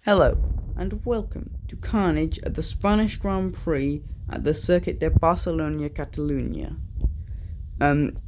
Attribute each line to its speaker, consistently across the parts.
Speaker 1: Hello, and welcome to Carnage at the Spanish Grand Prix at the Circuit de Barcelona, Catalunya.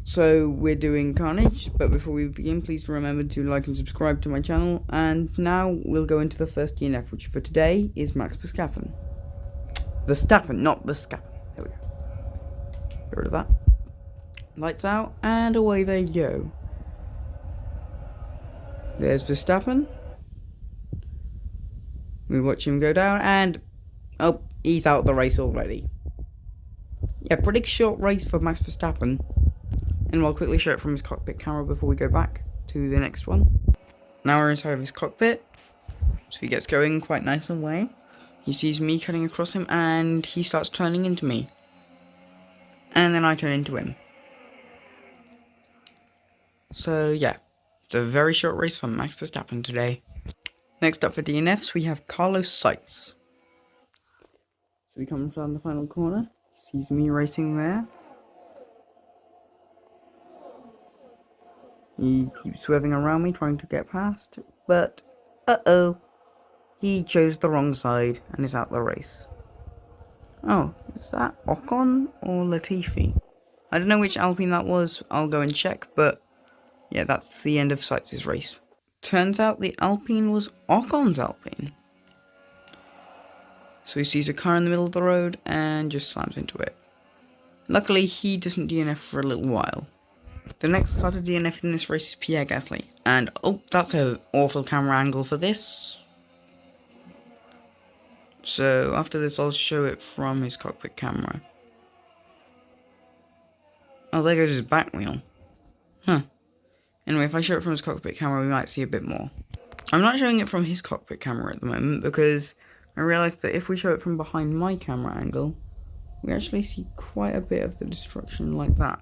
Speaker 1: So we're doing Carnage, but before we begin, please remember to like and subscribe to my channel. And now we'll go into the first DNF, which for today is Max Verstappen. Verstappen, not Verstappen. There we go. Get rid of that. Lights out, and away they go. There's Verstappen. We watch him go down, and oh, he's out of the race already. Yeah, pretty short race for Max Verstappen. And I'll quickly show it from his cockpit camera before we go back to the next one. Now we're inside of his cockpit. So he gets going quite nice and away. He sees me cutting across him and he starts turning into me. And then I turn into him. So yeah, it's a very short race for Max Verstappen today. Next up for DNFs we have Carlos Sainz. So he comes around the final corner. Sees me racing there. He keeps swerving around me, trying to get past, but he chose the wrong side and is out the race. Oh, is that Ocon or Latifi? I don't know which Alpine that was, I'll go and check, but yeah, that's the end of Sainz's race. Turns out the Alpine was Ocon's Alpine. So he sees a car in the middle of the road and just slams into it. Luckily, he doesn't DNF for a little while. The next car to DNF in this race is Pierre Gasly. And, oh, that's an awful camera angle for this. So, after this, I'll show it from his cockpit camera. Oh, there goes his back wheel. Huh. Anyway, if I show it from his cockpit camera, we might see a bit more. I'm not showing it from his cockpit camera at the moment, because I realised that if we show it from behind my camera angle, we actually see quite a bit of the destruction like that.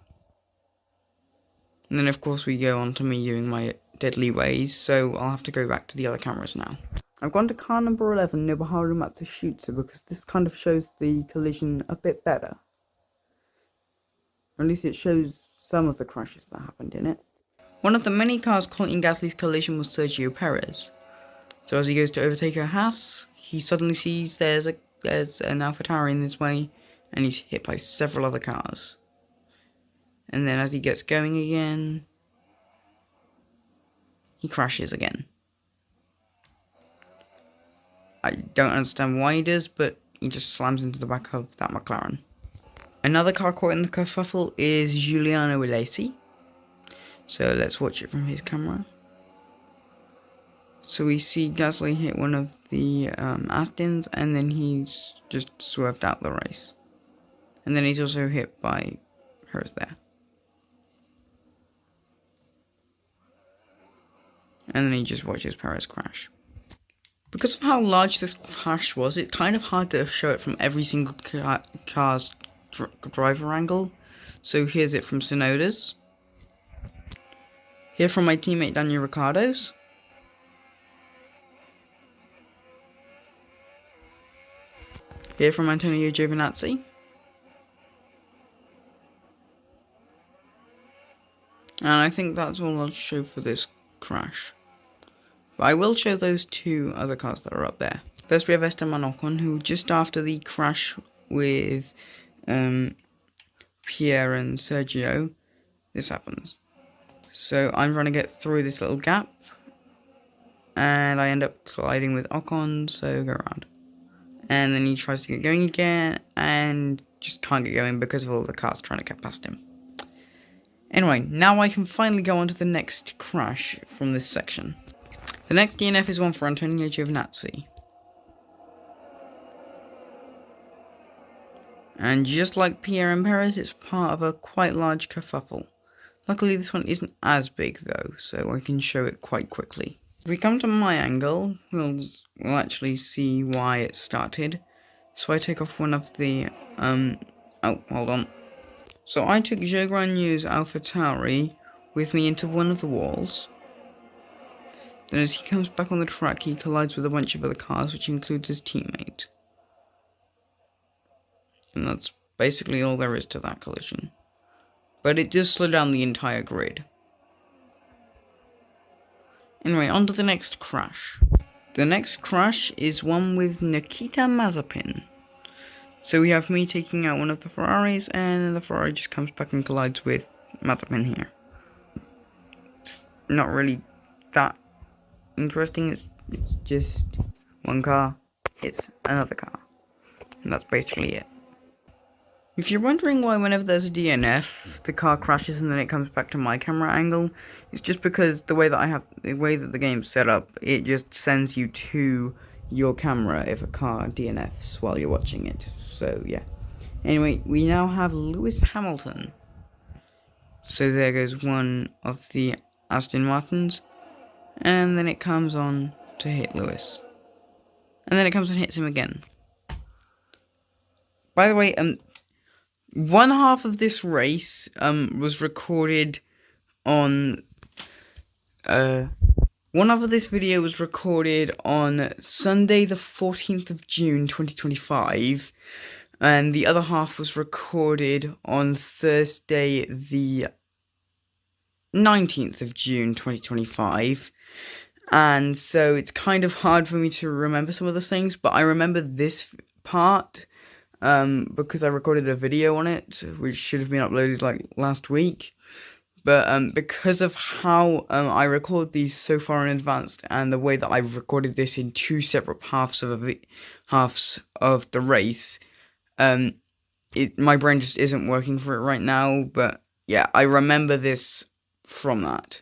Speaker 1: And then of course we go on to me doing my deadly ways, so I'll have to go back to the other cameras now. I've gone to car number 11, Nobuharu Matsushita, because this kind of shows the collision a bit better. Or at least it shows some of the crashes that happened in it. One of the many cars caught in Gasly's collision was Sergio Perez. So as he goes to overtake a Haas, he suddenly sees there's an AlphaTauri in this way, and he's hit by several other cars. And then as he gets going again, he crashes again. I don't understand why he does, but he just slams into the back of that McLaren. Another car caught in the kerfuffle is Giuliano Alesi. So let's watch it from his camera. So we see Gasly hit one of the Astons, and then he's just swerved out the race. And then he's also hit by hers there. And then he just watches Perez crash. Because of how large this crash was, it's kind of hard to show it from every single car's driver angle. So here's it from Tsunoda's. Here from my teammate Daniel Ricciardo's. Here from Antonio Giovinazzi. And I think that's all I'll show for this crash. But I will show those two other cars that are up there. First we have Esteban Ocon, who just after the crash with Pierre and Sergio, this happens. So I'm trying to get through this little gap, and I end up colliding with Ocon, so go around. And then he tries to get going again, and just can't get going because of all the cars trying to get past him. Anyway, now I can finally go on to the next crash from this section. The next DNF is one for Antonio Giovinazzi. And just like Pierre and Perez, it's part of a quite large kerfuffle. Luckily this one isn't as big though, so I can show it quite quickly. If we come to my angle, we'll actually see why it started. So I take off one of the, oh, hold on. So I took Zhou Guanyu's AlphaTauri with me into one of the walls. Then as he comes back on the track, he collides with a bunch of other cars, which includes his teammate. And that's basically all there is to that collision. But it does slow down the entire grid. Anyway, on to the next crash. the next crash is one with Nikita Mazepin. So we have me taking out one of the Ferraris, and then the Ferrari just comes back and collides with Mazepin here. It's not really that interesting, it's just one car hits another car. And that's basically it. If you're wondering why whenever there's a DNF, the car crashes and then it comes back to my camera angle, it's just because the way that the game's set up, it just sends you to your camera if a car DNFs while you're watching it. So yeah. Anyway, we now have Lewis Hamilton. So there goes one of the Aston Martins, and then it comes on to hit Lewis. And then it comes and hits him again. By the way, one half of this race was recorded on one half of this video was recorded on Sunday the 14th of June 2025, and the other half was recorded on Thursday the 19th of June 2025. And so it's kind of hard for me to remember some of those things, but I remember this part because I recorded a video on it, which should have been uploaded like last week. But because of how I record these so far in advance, and the way that I've recorded this in two separate halves of the race, my brain just isn't working for it right now. But yeah, I remember this from that.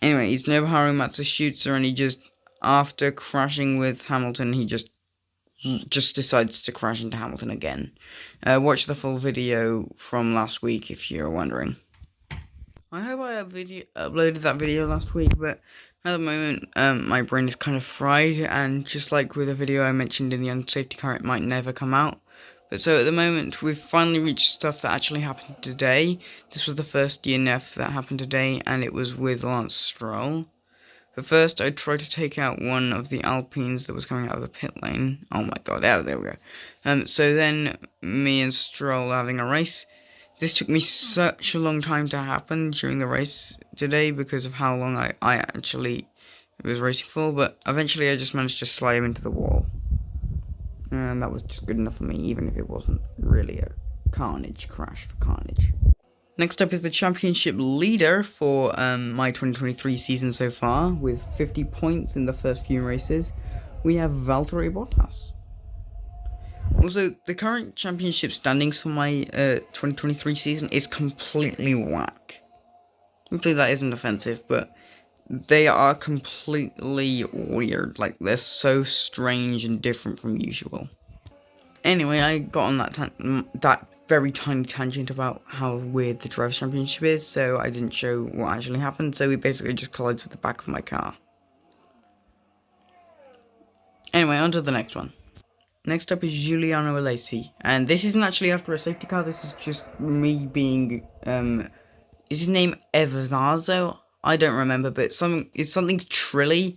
Speaker 1: Anyway, it's Nobuharu Matsushita, and he just, after crashing with Hamilton, he just decides to crash into Hamilton again. Watch the full video from last week if you're wondering. I hope I uploaded that video last week, but at the moment, my brain is kind of fried, and just like with a video I mentioned in the unsafety car, it might never come out. But so at the moment, we've finally reached stuff that actually happened today. This was the first DNF that happened today, and it was with Lance Stroll. But first, I tried to take out one of the Alpines that was coming out of the pit lane. Oh my god, there we go. So then, me and Stroll having a race. This took me such a long time to happen during the race today because of how long I actually was racing for. But eventually, I just managed to slide him into the wall. And that was just good enough for me, even if it wasn't really a Carnage crash for Carnage. Next up is the championship leader for my 2023 season so far, with 50 points in the first few races. We have Valtteri Bottas. Also, the current championship standings for my 2023 season is completely whack. Hopefully that isn't offensive, but they are completely weird. Like, they're so strange and different from usual. Anyway, I got on that very tiny tangent about how weird the Drivers' Championship is, so I didn't show what actually happened, so we basically just collided with the back of my car. Anyway, on to the next one. Next up is Giuliano Alesi, and this isn't actually after a safety car, this is just me being, is his name Evazzo? I don't remember, but it's something Trilly,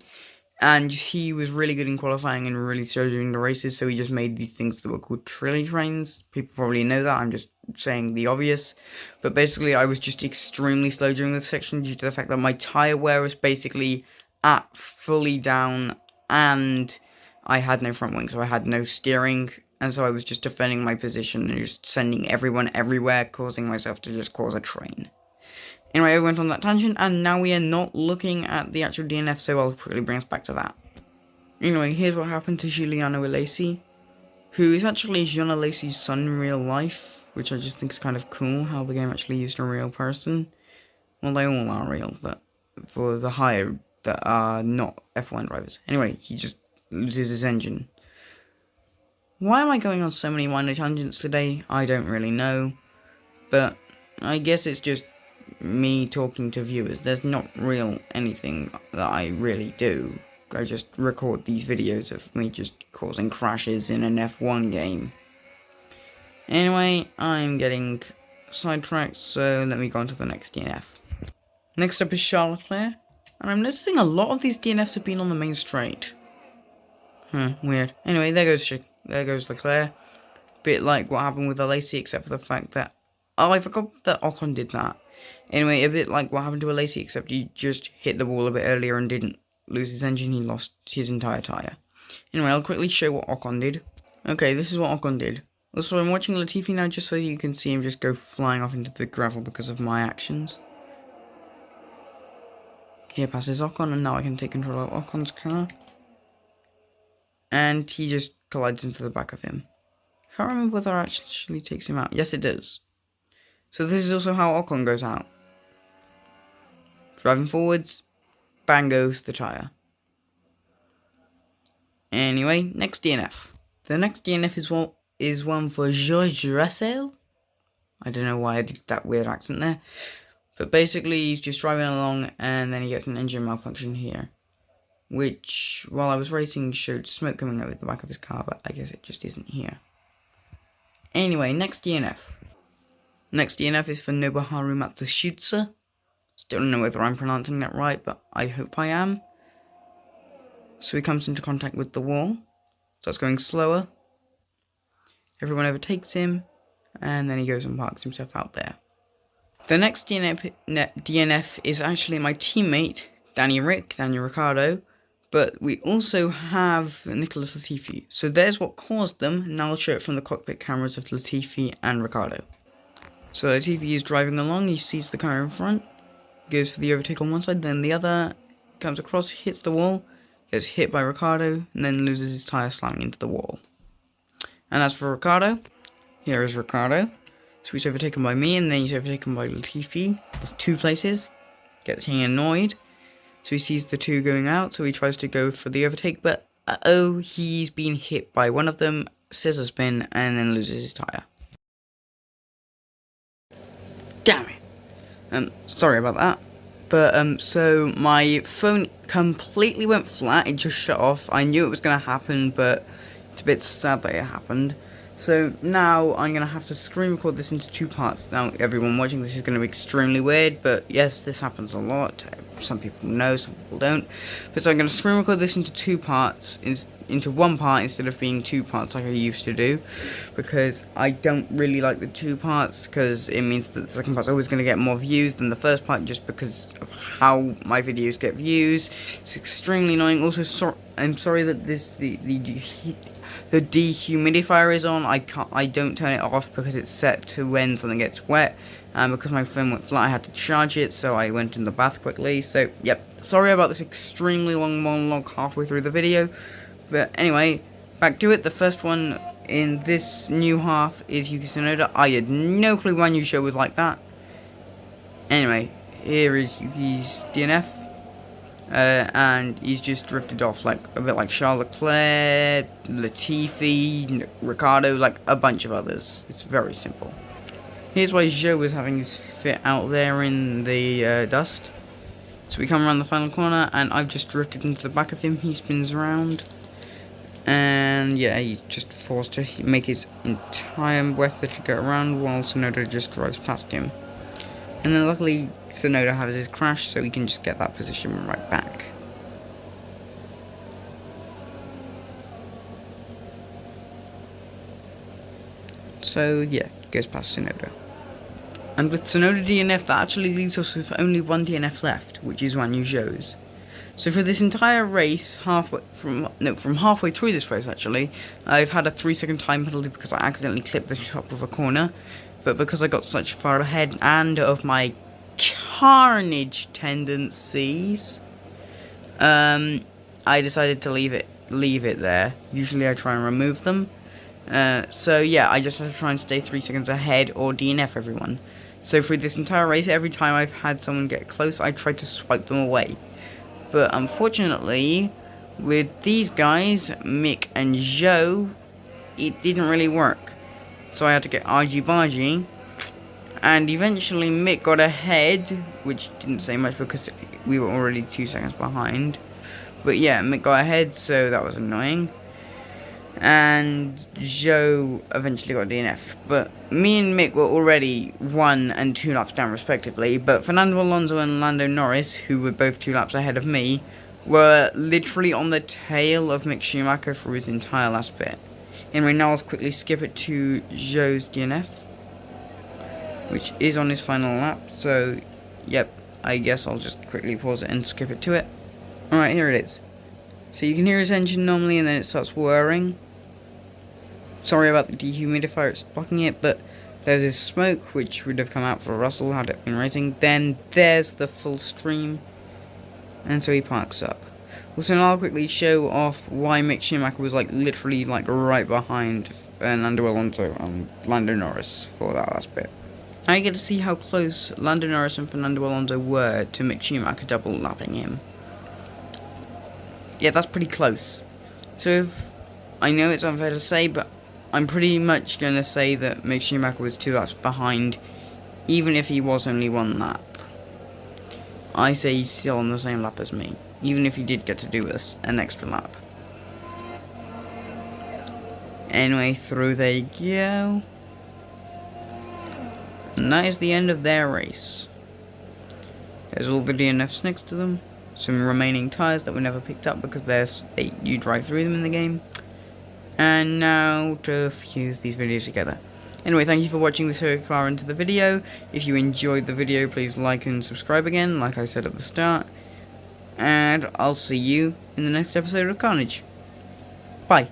Speaker 1: and he was really good in qualifying and really slow during the races, so he just made these things that were called Trilly trains. People probably know that, I'm just saying the obvious. But basically, I was just extremely slow during this section due to the fact that my tyre wear was basically at fully down, and I had no front wing, so I had no steering, and so I was just defending my position and just sending everyone everywhere, causing myself to just cause a train. Anyway, I went on that tangent, and now we are not looking at the actual DNF, so I'll quickly bring us back to that. Anyway, here's what happened to Giuliano Alesi, who is actually Jean Alesi's son in real life, which I just think is kind of cool, how the game actually used a real person. Well, they all are real, but for the hire that are not F1 drivers. Anyway, he just loses his engine. Why am I going on so many minor tangents today? I don't really know, but I guess it's just me talking to viewers. There's not anything that I really do. I just record these videos of me just causing crashes in an F1 game. Anyway, I'm getting sidetracked, so let me go on to the next DNF. Next up is Charles Leclerc, and I'm noticing a lot of these DNFs have been on the main straight. Weird. Anyway, there goes Leclerc. Bit like what happened with Alesi, except for the fact that, oh, I forgot that Ocon did that. Anyway, a bit like what happened to Alesi, except he just hit the wall a bit earlier and didn't lose his engine, he lost his entire tyre. Anyway, I'll quickly show what Ocon did. Okay, this is what Ocon did. Also, I'm watching Latifi now just so you can see him just go flying off into the gravel because of my actions. Here passes Ocon, and now I can take control of Ocon's car. And he just collides into the back of him. Can't remember whether it actually takes him out. Yes, it does. So this is also how Ocon goes out. Driving forwards, bang goes the tyre. Anyway, next DNF. The next DNF is one for George Russell. I don't know why I did that weird accent there. But basically, he's just driving along and then he gets an engine malfunction here. Which, while I was racing, showed smoke coming out of the back of his car, but I guess it just isn't here. Anyway, next DNF. Next DNF is for Nobuharu Matsushitsu. Still don't know whether I'm pronouncing that right, but I hope I am. So he comes into contact with the wall. Starts going slower. Everyone overtakes him. And then he goes and parks himself out there. The next DNF is actually my teammate, Daniel Ricciardo. But we also have Nicholas Latifi. So there's what caused them. And now I'll show it from the cockpit cameras of Latifi and Ricciardo. So Latifi is driving along. He sees the car in front. Goes for the overtake on one side. Then the other. Comes across, hits the wall. Gets hit by Ricciardo. And then loses his tyre, slamming into the wall. And as for Ricciardo. Here is Ricciardo. So he's overtaken by me. And then he's overtaken by Latifi. There's 2 places. Gets him annoyed. So he sees the 2 going out, so he tries to go for the overtake, but he's been hit by one of them, scissor spin, and then loses his tyre. Damn it. Sorry about that. But, so my phone completely went flat, it just shut off. I knew it was going to happen, but it's a bit sad that it happened. So now I'm going to have to screen record this into 2 parts. Now everyone watching this is going to be extremely weird, but yes, this happens a lot. Some people know, some people don't. But so I'm going to screen record this into 2 parts, into 1 part instead of being 2 parts like I used to do. Because I don't really like the 2 parts, because it means that the second part's always going to get more views than the first part, just because of how my videos get views. It's extremely annoying. Also, I'm sorry that the dehumidifier is on. I don't turn it off because it's set to when something gets wet. And because my phone went flat, I had to charge it, so I went in the bath quickly. So, yep, sorry about this extremely long monologue halfway through the video. But anyway, back to it. The first one in this new half is Yuki Tsunoda. I had no clue my new show was like that. Anyway, here is Yuki's DNF. And he's just drifted off, like a bit like Charles Leclerc, Latifi, Ricciardo, like a bunch of others. It's very simple. Here's why Joe was having his fit out there in the dust. So we come around the final corner, and I've just drifted into the back of him. He spins around, and yeah, he's just forced to make his entire breath to get around, while Tsunoda just drives past him. And then luckily Tsunoda has his crash, so he can just get that position right back. So yeah, goes past Tsunoda. And with Tsunoda DNF, that actually leaves us with only 1 DNF left, which is Wanyu Zhou's. So for this entire race, from halfway through this race actually, I've had a 3-second time penalty because I accidentally clipped the top of a corner. But because I got such far ahead and of my Carnage tendencies, I decided to leave it there. Usually I try and remove them. So yeah, I just have to try and stay 3 seconds ahead or DNF everyone. So for this entire race, every time I've had someone get close, I tried to swipe them away. But unfortunately, with these guys, Mick and Joe, it didn't really work. So I had to get argy-bargy, and eventually Mick got ahead, which didn't say much because we were already 2 seconds behind. But yeah, Mick got ahead, so that was annoying. And Joe eventually got DNF. But me and Mick were already 1 and 2 laps down respectively, but Fernando Alonso and Lando Norris, who were both 2 laps ahead of me, were literally on the tail of Mick Schumacher for his entire last bit. Anyway, now I'll quickly skip it to Joe's DNF, which is on his final lap, so, yep, I guess I'll just quickly pause it and skip it to it. Alright, here it is. So you can hear his engine normally and then it starts whirring. Sorry about the dehumidifier, it's blocking it, but there's his smoke, which would have come out for Russell had it been racing. Then there's the full stream. And so he parks up. Also, now I'll quickly show off why Mick Schumacher was literally right behind Fernando Alonso and Lando Norris for that last bit. Now you get to see how close Lando Norris and Fernando Alonso were to Mick Schumacher double lapping him. Yeah, that's pretty close. So if, I know it's unfair to say, but I'm pretty much going to say that Mick Schumacher was 2 laps behind, even if he was only 1 lap. I say he's still on the same lap as me, even if he did get to do an extra lap. Anyway, through they go. And that is the end of their race. There's all the DNFs next to them. Some remaining tyres that were never picked up because you drive through them in the game. And now to fuse these videos together. Anyway, thank you for watching this so far into the video. If you enjoyed the video, please like and subscribe again, like I said at the start. And I'll see you in the next episode of Carnage. Bye.